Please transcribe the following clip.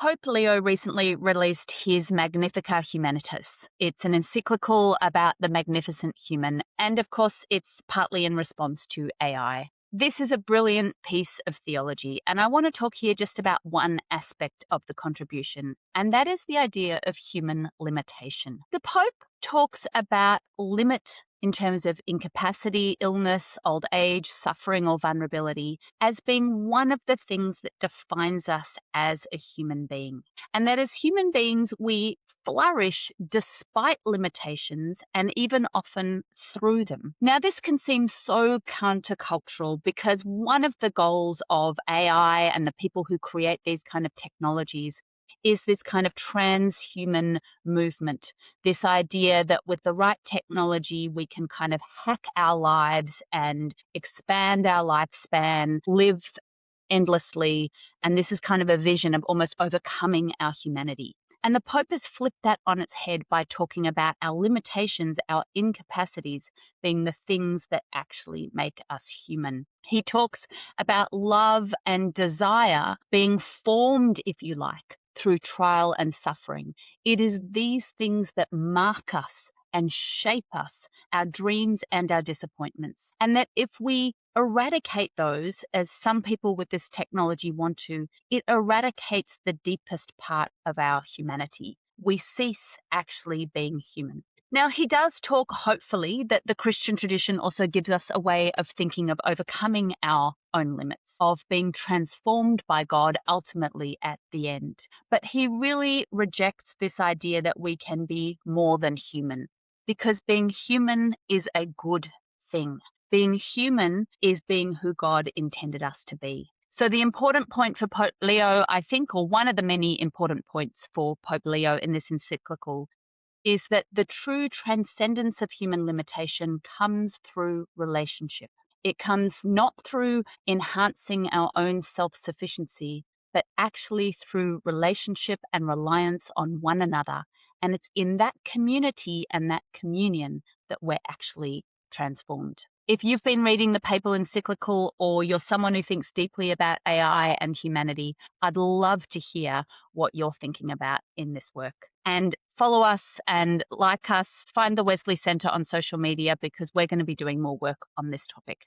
Pope Leo recently released his Magnifica Humanitus. It's an encyclical about the magnificent human, and of course, it's partly in response to AI. This is a brilliant piece of theology, and I want to talk here just about one aspect of the contribution, and that is the idea of human limitation. The Pope talks about limit in terms of incapacity, illness, old age, suffering, or vulnerability as being one of the things that defines us as a human being. And that as human beings, we flourish despite limitations and even often through them. Now, this can seem so countercultural because one of the goals of AI and the people who create these kind of technologies is this kind of transhuman movement, this idea that with the right technology, we can kind of hack our lives and expand our lifespan, live endlessly. And this is kind of a vision of almost overcoming our humanity. And the Pope has flipped that on its head by talking about our limitations, our incapacities being the things that actually make us human. He talks about love and desire being formed, if you like, through trial and suffering. It is these things that mark us and shape us, our dreams and our disappointments. And that if we eradicate those, as some people with this technology want to, it eradicates the deepest part of our humanity. We cease actually being human. Now, he does talk, hopefully, that the Christian tradition also gives us a way of thinking of overcoming our own limits, of being transformed by God ultimately at the end. But he really rejects this idea that we can be more than human, because being human is a good thing. Being human is being who God intended us to be. So the important point for Pope Leo, I think, or one of the many important points for Pope Leo in this encyclical, is that the true transcendence of human limitation comes through relationship. It comes not through enhancing our own self-sufficiency, but actually through relationship and reliance on one another. And it's in that community and that communion that we're actually transformed. If you've been reading the papal encyclical or you're someone who thinks deeply about AI and humanity, I'd love to hear what you're thinking about in this work. And follow us and like us, find the Wesley Centre on social media because we're going to be doing more work on this topic.